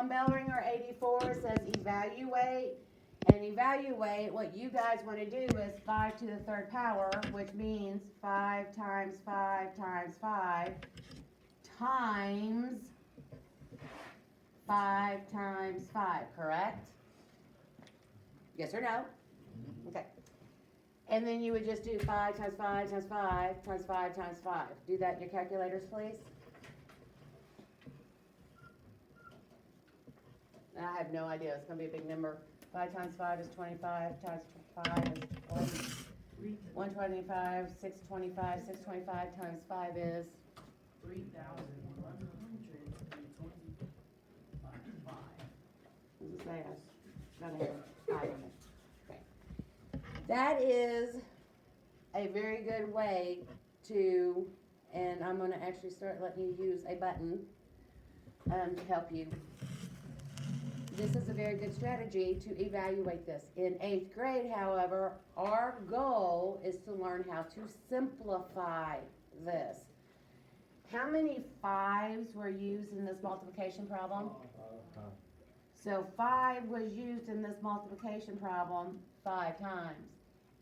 on Bellringer 84 it says evaluate. And evaluate, what you guys want to do is 5 to the third power, which means 5 times 5 times 5 times 5 times 5, correct? Yes or no? Okay. And then you would just do 5 times 5 times 5 times 5 times 5. Do that in your calculators, please. I have no idea. It's going to be a big number. 5 times 5 is 25, times 5 is 125, 625, 625 times 5 is 3,125. What does it say? I gotta have 5 in it. Okay. That is a very good way to, and I'm gonna actually start letting you use a button to help you. This is a very good strategy to evaluate this. In 8th grade, however, our goal is to learn how to simplify this. How many 5s were used in this multiplication problem? So 5 was used in this multiplication problem 5 times.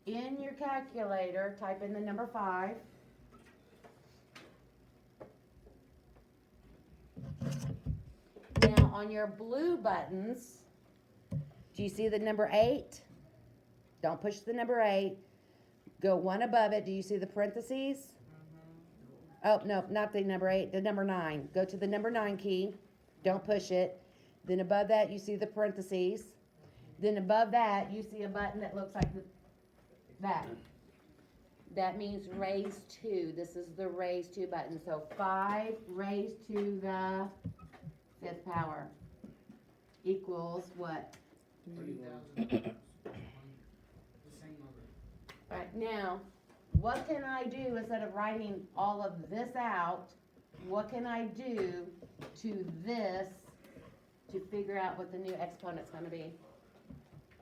In your calculator, type in the number 5. Now on your blue buttons, do you see the number 8? Don't push the number 8. Go one above it. Do you see the parentheses? Oh, no, not the number 8, the number 9. Go to the number 9 key. Don't push it. Then above that, you see the parentheses. Then above that, you see a button that looks like that. That means raised 2. This is the raised 2 button. So 5 raised to the 5th power equals what? 3,000. The same number. All right, now, what can I do instead of writing all of this out? What can I do to this to figure out what the new exponent's going to be?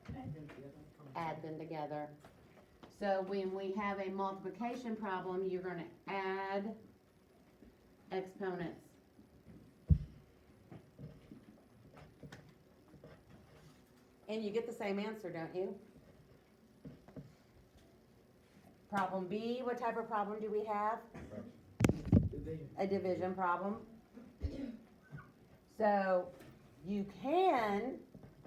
Add them together. Add them together. So when we have a multiplication problem, you're going to add exponents. And you get the same answer, don't you? Problem B, what type of problem do we have? Division. A division problem. So you can,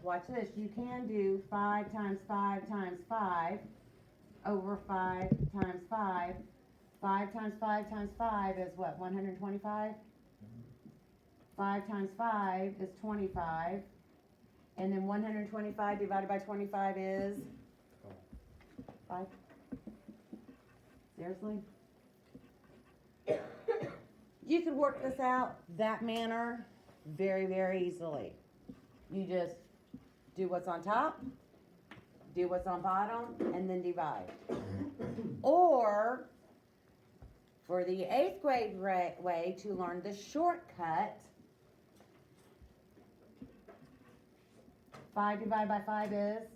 watch this, you can do 5 times 5 times 5 over 5 times 5. 5 times 5 times 5 is what, 125? 5 times 5 is 25. And then 125 divided by 25 is 5. Seriously? You could work this out that manner very, very easily. You just do what's on top, do what's on bottom, and then divide. Or, for the 8th grade way to learn the shortcut, 5 divided by 5 is?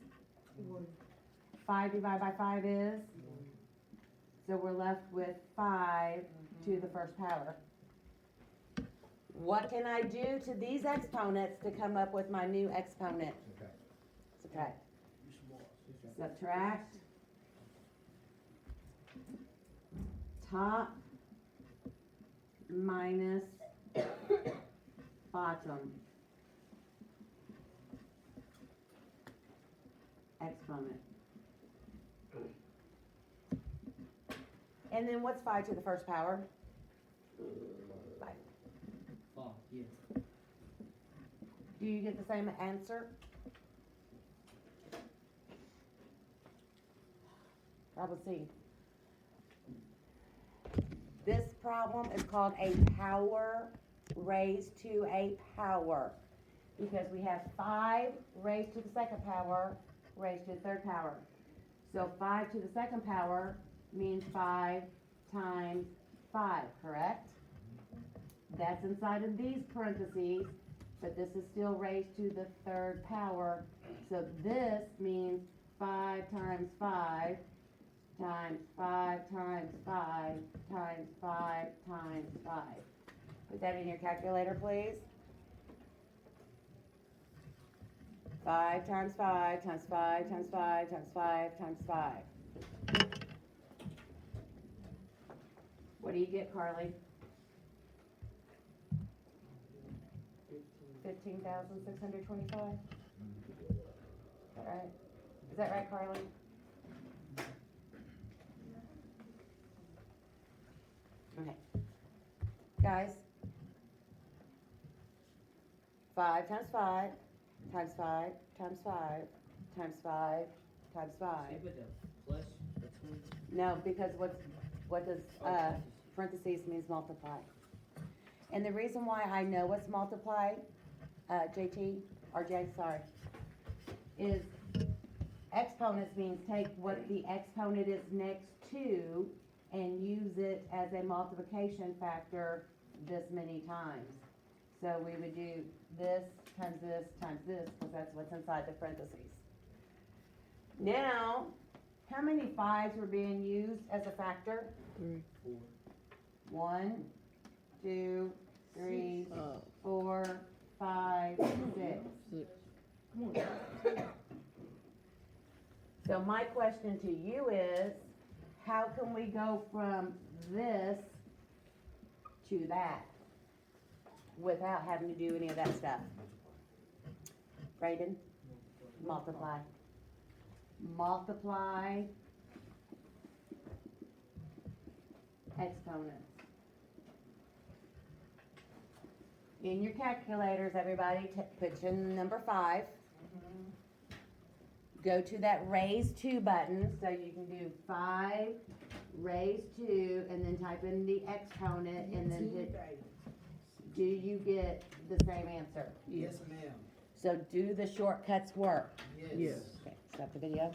5 divided by 5 is? So we're left with 5 to the 1st power. What can I do to these exponents to come up with my new exponent? Subtract. Subtract. Top minus bottom. Exponent. And then what's 5 to the 1st power? 5. Oh, yeah. Do you get the same answer? Problem C. This problem is called a power raised to a power because we have 5 raised to the 2nd power raised to the 3rd power. So 5 to the 2nd power means 5 times 5, correct? That's inside of these parentheses, but this is still raised to the 3rd power. So this means 5 times 5 times 5 times 5 times 5 times 5. Put that in your calculator, please. 5 times 5 times 5 times 5 times 5 times 5. What do you get, Carly? 15,625? All right. Is that right, Carly? Okay. Guys, 5 times 5 times 5 times 5 times 5 times 5. See, but the plus between. No, because what does, parentheses means multiply. And the reason why I know what's multiply, JT, or Jay, sorry, is exponents means take what the exponent is next to and use it as a multiplication factor this many times. So we would do this times this times this, because that's what's inside the parentheses. Now, how many 5s were being used as a factor? 4. 1, 2, 3, 4, 5, 6. So my question to you is, how can we go from this to that without having to do any of that stuff? Brayden? Multiply. Multiply exponents. In your calculators, everybody, put in number 5. Go to that raise 2 button, so you can do 5 raise 2, and then type in the exponent, and then hit. Do you get the same answer? Yes, ma'am. So do the shortcuts work? Yes. Okay, stop the video.